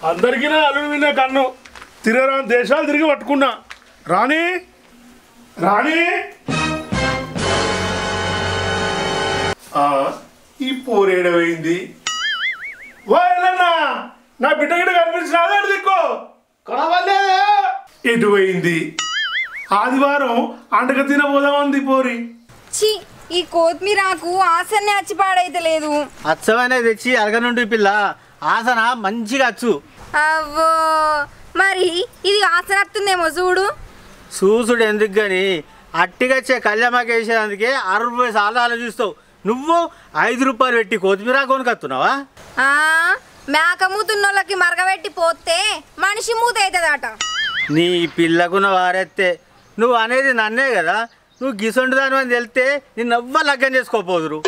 అందరికీ అల్లుడు వినే కన్ను తిరగరాని దేశాలు తిరిగి పట్టుకున్నా. రాణి రాణి ఈ పోరేడమైంది. వాయలన్నా నా బిడ్డ గిడ్డ కనిపించినాదా దిక్కు కనవలేదు. ఎటు పోయింది? ఆదివారం అండక తినబోదామంది పోరి. ఈ కొత్తిమీరాకు ఆసనే వచ్చి పాడైతే లేదు. అచ్చవనే తెచ్చి అరగనుండి పిల్ల ఆసన మంచిగా అచ్చు. అవ్వో మరి ఇది ఆసన వస్తుందేమో చూడు. చూసుడు ఎందుకు గాని అట్టిగచ్చే కళ్యామాకి వేసేందుకే 60 సార్లు ఆలోచిస్తావు. నువ్వు 5 రూపాయలు పెట్టి కొత్తిమీర కొనుకొస్తున్నావా? మేక మూతున్నోళ్ళకి మరగబెట్టి పోతే మనిషి మూత అవుతుందట. నీ పిల్లకున్న వారెత్తే నువ్వు అనేది నన్నే కదా. నువ్వు గిసొండు దాని అని వెళ్తే నిన్ను ఎవ్వరు లగ్గం చేసుకోపోదురు.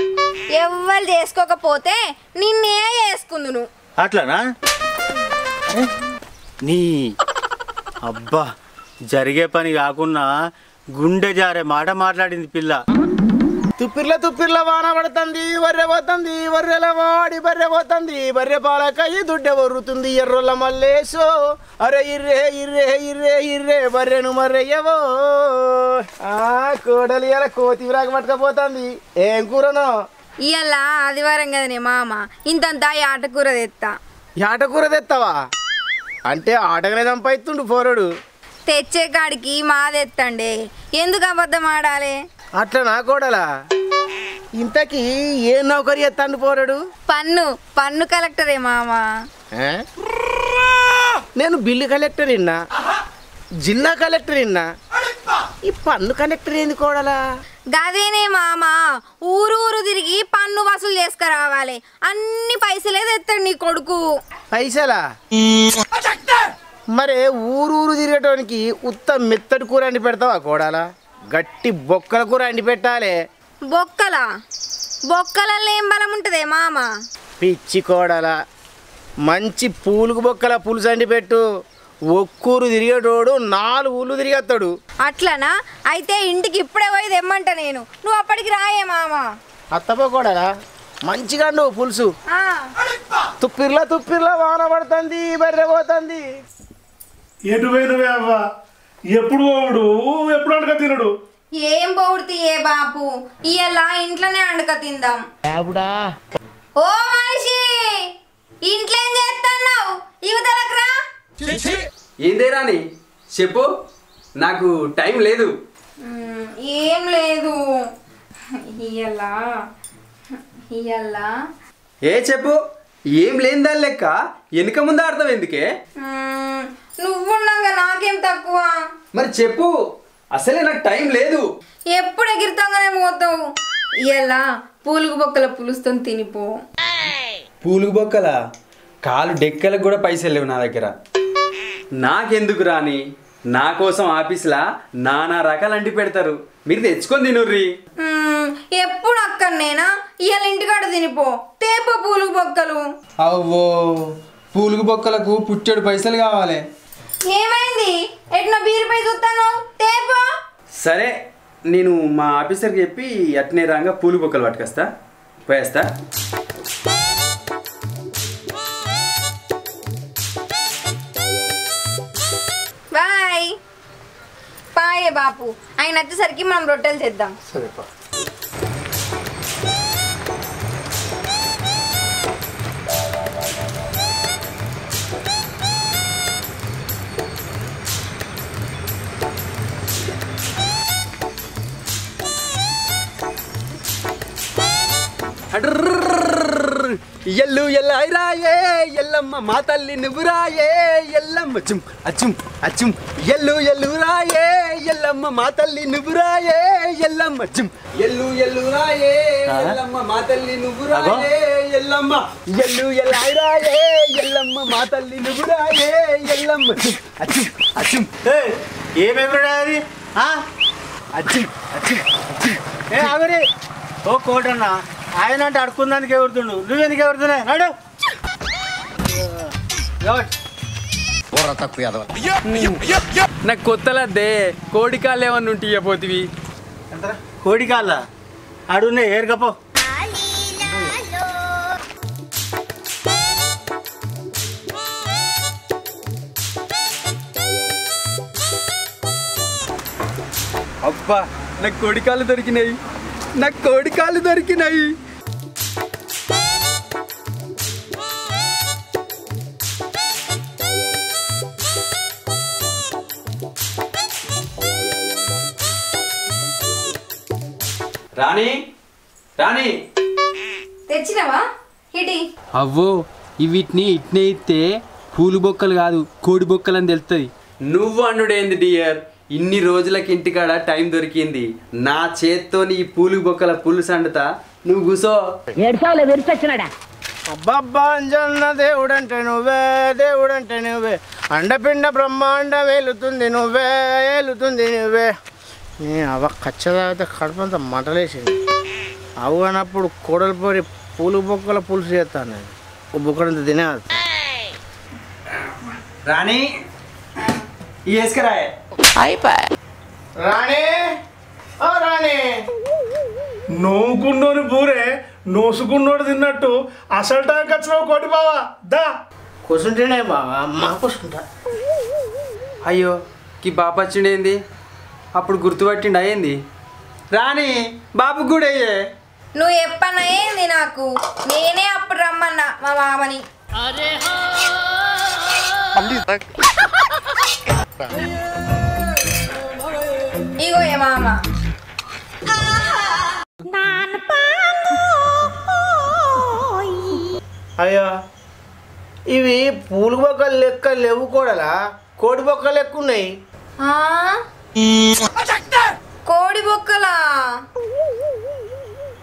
ఎవ్వరు చేసుకోకపోతే నిన్నే చేసుకుందును. అట్లనా? నీ అబ్బా జరిగే పని కాకుండా గుండె జారే మాట మాట్లాడింది పిల్ల. తుప్పిర్ల వాన పడుతుంది, వర్రె పోతుంది, వర్రెల వాడి బర్రె పోతుంది, బర్రె పాలకాయ దుడ్డె వరుతుంది, ఎర్రొల్ల మల్లేసో అరే ఇర్రే ఇర్రే ఇర్రే ఇర్రే బర్రెను మర్రయ్యవో. కోడలి ఇలా కోతిమీరాకు పట్టుకపోతుంది. ఏం కూరనో? ఇవాళ ఆదివారం కదనే మామ, ఇంతంతా ఆటకూర తెత్తా. ఆటకూర తెస్తావా? అంటే ఆటగానే సంపాదిస్తుండు పోరడు. తెచ్చే కాడికి మాదెత్తండే, ఎందుకు అబద్ధం ఆడాలి? అట్లా నా కోడలా? ఇంతకీ ఏ నౌకరి ఎత్తాండు పోరాడు? పన్ను కలెక్టరే మామ. నేను బిల్లు కలెక్టర్ ఇన్నా, జిల్లా కలెక్టర్ ఇన్నా, ఈ పన్ను కలెక్టర్ ఏంది కోడలా? గదేనే మామ, ఊరు తిరిగి పన్ను వసూలు చేసుకురావాలి. అన్ని పైసలే తెస్తాడు నీ కొడుకు. పైసలా? మరే ఊరు తిరగటానికి ఉత్త మెత్తడి కూర అండి పెడతావా కోడాలా? గట్టి బొక్కల కూర అండి పెట్టాలి. బొక్కలలో ఏం బలం ఉంటదే మామ? పిచ్చి కోడలా, మంచి పూలుగు బొక్కల పులుసు అండి పెట్టు. ఒక్కూరు తిరిగేటోడు 4 ఊళ్ళు తిరిగేస్తాడు. అట్లనా? అయితే ఇంటికి ఇప్పుడే పోయి తెమ్మంట నేను. నువ్వు అప్పటికి రాయే మామ. అత్తపో కోడలా, మంచిగా నువ్వు పులుసు. తుప్పిర్లా వాన పడుతుంది, బర్రె పోతుంది. ఎటు పోయినవే అవ్వ? ఎప్పుడు పోవుడు, ఎప్పుడు అండక తినడు? ఏం పోవుడు ఏ బాపు, ఇవాళ ఇంట్లోనే అండక తిందాం. ఓ మనిషి, ఇంట్లో ఏం చేస్తున్నావు? యువతలకు రా. ఏందే రాని చెప్పు, నాకు టైం లేదు. ఏం లేదు ఇవాళ ఏ చెప్పు, ఏం లేని దాని లెక్క వెనుక ముందు ఆడతావు ఎందుకే? నువ్వున్నాగా నాకేం తక్కువ? మరి చెప్పు, అసలే నాకు టైం లేదు. ఎప్పుడు ఎగిరితాగానే పోతావు. ఇవాళ పూలుగు బొక్కల పులుసుతో తినిపో. పూలుగు బొక్కల కాలు డెక్కలకు కూడా పైసలు లేవు నా దగ్గర. నాకెందుకు రాని, నా కోసం ఆఫీస్లా నానా రకాలు అంటి పెడతారు, మీరు తెచ్చుకొని తినుర్రి. ఎప్పుడు అక్కడనేనా? ఇవాళ ఇంటికాడ తినిపో. తేపో పూలుగు బొక్కలు. అవ్వో, పూలుగు బొక్కలకు పుట్టెడు పైసలు కావాలి. ఏమైంది? ఎట్లా బీరుపై చూస్తాను? తేపో. సరే, నేను మా ఆఫీసర్కి చెప్పి అట్నే రాగా పూలు బొక్కలు పట్టుకొస్తా, పోయేస్తా. బాయ్ పాయే బాపు. ఆయన వచ్చేసరికి మనం రొట్టెలు చేద్దాం. సరేపా. ఎల్లు ఎల్లాయిరాయే ఎల్లమ్మ మా తల్లి నువ్వురాయే ఎల్లమ్మ చుం అచుం అచుం ఎల్లు ఎల్లు రాయే ఎల్లమ్మ మా తల్లి నువ్వురాయే ఎల్లమ్మ చుం ఎల్లు ఎల్లు రాయే ఎల్లమ్మ మా తల్లి నువ్వురాయే ఎల్లమ్మ ఎల్లు ఎల్లాయిరాయే ఎల్లమ్మ మా తల్లి నువ్వురాయే ఎల్లమ్మ చుం అచుం అచుం. ఏమేమి అచ్చి అచ్చి అచ్చి ఏ ఆగరే. ఓ కోటన్నా, ఆయన అంటే అడుకుందానికి ఎవరుతుండు, నువ్వెందుకు ఎవరుతున్నాయి? నాడు నాకు కొత్తలద్దే కోడికాళ్ళు ఏమన్నా ఉంటే పోతివి. కోడికాళ్ళ అడుగునే ఏరుకపో. అబ్బా నాకు కోడికాళ్ళు దొరికినాయి, నాకు కోడికాళ్ళు దొరికినాయి. రాణి రాణి తెచ్చినవా ఇటీ? అవ్వో వీటిని ఇట్నే ఇస్తే పూలు బొక్కలు కాదు కోడి బొక్కలు అని తెలుస్తుంది. నువ్వు అన్నుడేంది డియర్, ఇన్ని రోజులకి ఇంటికాడ టైం దొరికింది, నా చేత్తోని ఈ పూలు బొక్కల పులుసు అండుతా, నువ్వు కూసో. అబ్బబ్బా అంజన్న దేవుడంటే నువ్వే, దేవుడంటే నువ్వే, అండపిండ బ్రహ్మాండం ఏలుతుంది నువ్వే, ఏలుతుంది నువ్వే. నేను అవ ఖచ్చితంగా కడుపంతా మంటలేసింది. అవు అన్నప్పుడు కోడలు పొరి పూలు బొక్కల పులుసు చేస్తాను నేను, ఓ బొక్కడంత తినేది. రాణి వేసుకురాయే. రాణి ఓ రాణి, నోవుకున్నోని బూరే నోసుకున్నోడు తిన్నట్టు అసలు టైంకి వచ్చినావు కోటి బావా. దా కూర్చుంటేనే బావా, మా కూర్చుంటా. అయ్యో కి బాప వచ్చిండేంది, అప్పుడు గుర్తుపట్టిండు అయ్యింది. రాణి బాబు కూడా అయ్యే. నువ్వు ఎప్పన్నా ఏంది నాకు, నేనే అప్పుడు రమ్మన్నా మా మామని. ఇగో ఏ మామ. అయ్యో ఇవి పూలు బొక్కలు లెక్క లేవు కోడలా, కోడి బొక్కలు లెక్క ఉన్నాయి. ఆ? కోడి బొక్కలా?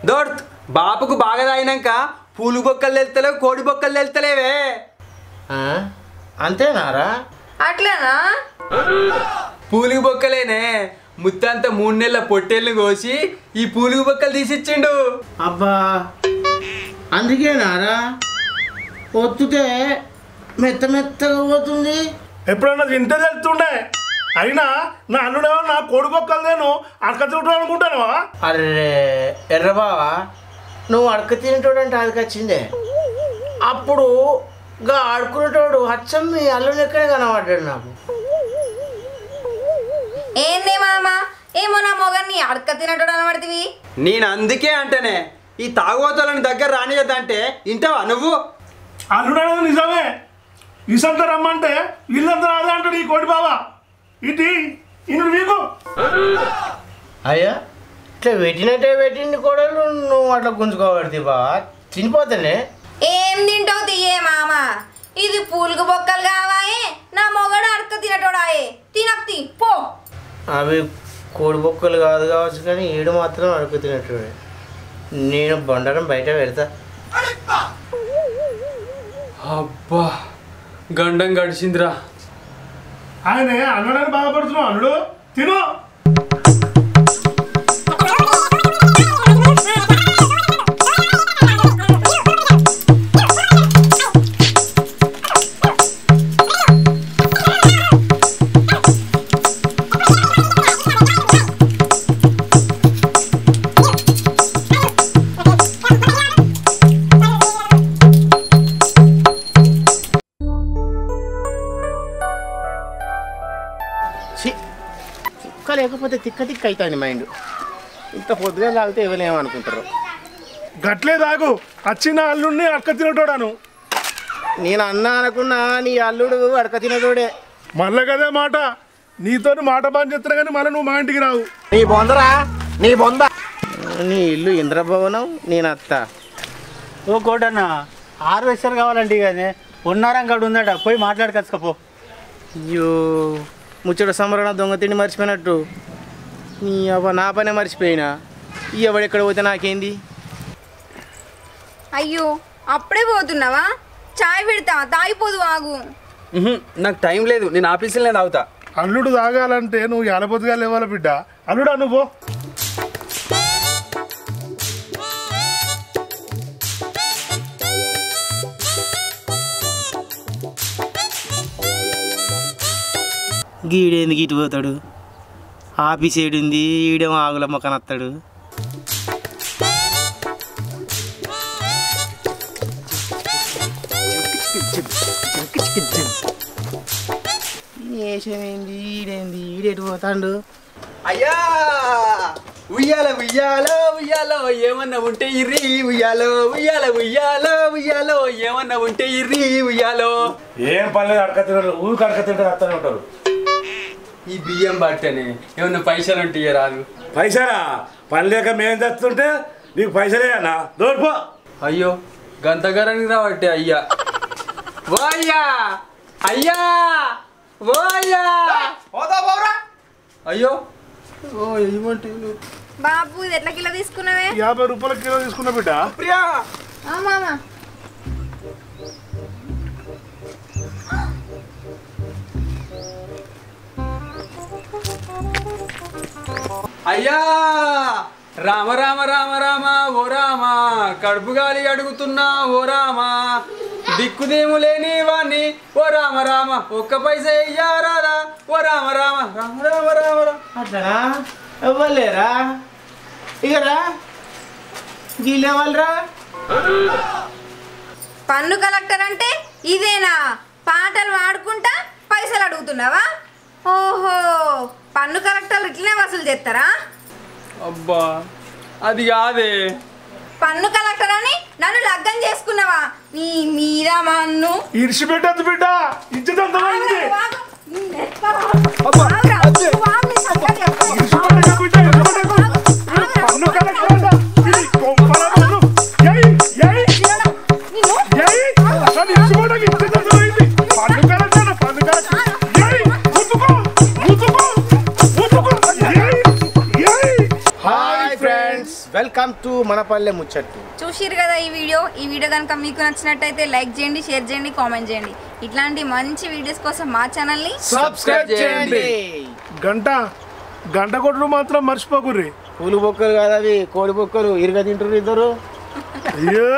దోర్త్ బాపుకు బాగా తాగినాక పూలు బొక్కలు తెలుస్తలేవు, కోడి బొక్కలు తెలుస్తలేవే. అంతేనారా? అట్లనా? పూలుగు బొక్కలేనే, ముత్తంతా 3 నెలల పొట్టేళ్ళు కోసి ఈ పూలుగు బొక్కలు తీసిచ్చిండు. అబ్బా అందుకేనారా పొత్తుతే మెత్త మెత్తగా పోతుంది. ఎప్పుడన్నా తింటే తెలుస్తుండే. అయినా నా అల్లుడేమో నా కోడి బొక్కలు నేను అడక తింటాను అనుకుంటానువా? అరే ఎర్రబావా, నువ్వు అడక తినేటోడంటే అదికొచ్చిందే. అప్పుడు గా ఆడుకునేటోడు అచ్చం మీ అల్లుని ఎక్కడే కనబడ్డాడు నాకు. ఏంది మామ, ఏమో నా మొగన్ని అడక తినటోడు అనబడితివి. నేను అందుకే అంటేనే ఈ తాగుబోతులను దగ్గర రానియద్దంటే ఇంటావా నువ్వు? అల్లుడేమో నిజమే, ఇసంతా రమ్మంటే ఇల్లంతా రాదే అంటాడు ఈ కోడి బావా. ఇటీ ఇన్ను మీకు అయ్యా ఇట్లా పెట్టినట్టే పెట్టింది కోడలు, నువ్వు అట్లా గుంజుకోబడితే బావా తినిపోతానే. ఏం తింటావు తీయే మామ, ఇది పూలుగు బొక్కలు కావాయే, నా మొగడు అడక తినటోడాయే. తినక్తి పో. అవి కోడి బొక్కలు కాదు కావచ్చు కానీ ఈడు మాత్రం అడుగు తినట్టుడే. నేను బండారం బయట పెడతా. అబ్బా గండం గడిచిందిరా. ఆయనే అన్నడానికి బాధపడుతున్నావు అల్లుడు, తిను. లేకపోతే తిక్క తిక్క అవుతుంది మైండ్. ఇంత పొద్దుగా తాగితే ఎవరేమనుకుంటారు. గట్లే తాగు, వచ్చిన అల్లుడిని అడక తినటోడాను. నేను అన్నా అనుకున్నా నీ అల్లుడు అడక తినటోడే. మళ్ళీ కదే మాట, నీతో మాట బాగా చెప్తాను కానీ మళ్ళీ నువ్వు మా ఇంటికి రావు. నీ బొందరా, నీ బొంద. నీ ఇల్లు ఇంద్రభవనం, నేను అత్త. ఓ కోటన్న హార్వెస్టర్ కావాలంటే కానీ ఉన్నారం కాడు ఉందట, పోయి మాట్లాడుకొచ్చుకపో. అయ్యో ముచ్చట సంబరణ దొంగ తిండి మర్చిపోయినట్టు నీ అవ్వ నా పనే మర్చిపోయినా. ఈ ఎవడెక్కడ పోతే నాకేంది. అయ్యో అప్పుడే పోతున్నావా? చాయ్ పెడతా, తాగిపోదు ఆగు. నాకు టైం లేదు, నేను ఆఫీసులోనే తాగుతా. అల్లుడు తాగాలంటే నువ్వు ఎలబొద్దుగా లేవాల బిడ్డ. అల్లుడా నువ్వు గీడేందుకు ఇటు పోతాడు, ఆఫీస్ ఏడుంది, ఈడేమో ఆగులమ్మ కనత్తాడు. వేసేమేంది, ఈడేంది, ఈడేటు పోతాడు. అయ్యా ఉయ్యాలో ఉయ్యాలో ఉయ్యాలో ఏమన్నా ఉంటే ఇర్రి ఉయ్యాలో ఉయ్యాలో ఉయ్యాలో ఉయ్యాలో ఏమన్నా ఉంటే ఇర్రి ఉయ్యాలో. ఏం పర్లేదు అడక తింటారు ఊరికి అడక తింటారు అత్తనే ఉంటారు. ఈ బియ్యం బట్టని ఏమన్నా పైసలు ఉంటే రాదు. పైసలా పని లేక మేము తెస్తుంటే నీకు పైసలే అన్నా దోడిపో. అయ్యో గంతగారానికి రావట్టే అయ్యా. ఓ అయ్యా అయ్యా ఓ అయ్యా అయ్యో ఓ ఏమంటే బాపు ఇది ఎట్లా కిలో తీసుకున్నావే? 50 రూపాయల కిలో తీసుకున్నా బిడ్డ. ప్రియా మామా అయ్యా రామ రామ రామ రామ ఓ రామ కడుపు గాలి అడుగుతున్నా ఓ రామ దిక్కుదేము లేని వాణ్ణి ఓ రామ రామ ఒక్క పైస అయ్యారాదా ఓ రామ రామ రామ రామ రామ రామ. అట్లా ఇవ్వలేరా ఇకరా గీలేవాళ్ళరా. పన్ను కలెక్టర్ అంటే ఇదేనా? పాటలు పాడుకుంటా పైసలు అడుగుతున్నావా? ఓహో, పన్ను కలెక్టర్లు ఇట్లనే వసూలు చేస్తారా? అబ్బా అది కాదే. పన్ను కలెక్టర్ అని నన్ను లగ్గం చేసుకున్నావా? నీ మీరా మన్ను ఇడిచి పెట్టద్దు బిడ్డ, ఇచ్చేది అంత మంది. పన్ను కలెక్టర్ అంట. ఇది కొంపల పన్ను. ఏయ్, ఏయ్, ఏయ్, అసలు ఇచ్చుకోవడానికి ఇచ్చేది అంత మంది. పన్ను కలెక్టర్ అంట, పన్ను కలెక్టర్. ఏయ్, ముట్టుకో, ముట్టుకో, ముట్టుకో. ఏయ్, ఏయ్. హాయ్ ఫ్రెండ్స్, వెల్కమ్ టు మనపల్లె ముచ్చట్లు. చూసిరు కదా ఈ వీడియో కనుక మీకు నచ్చినట్టయితే లైక్ చేయండి, షేర్ చేయండి, కామెంట్ చేయండి. ఇట్లాంటి మంచి వీడియోస్ కోసం మా ఛానల్ని సబ్స్క్రైబ్ చేయండి. గంట కొట్టుడు మాత్రం మర్చిపోకుర్రి. పూలు బొక్కలు కాదు అవి, కోడి బొక్కలు ఇరుగ తింటారు ఇద్దరు. అయ్యో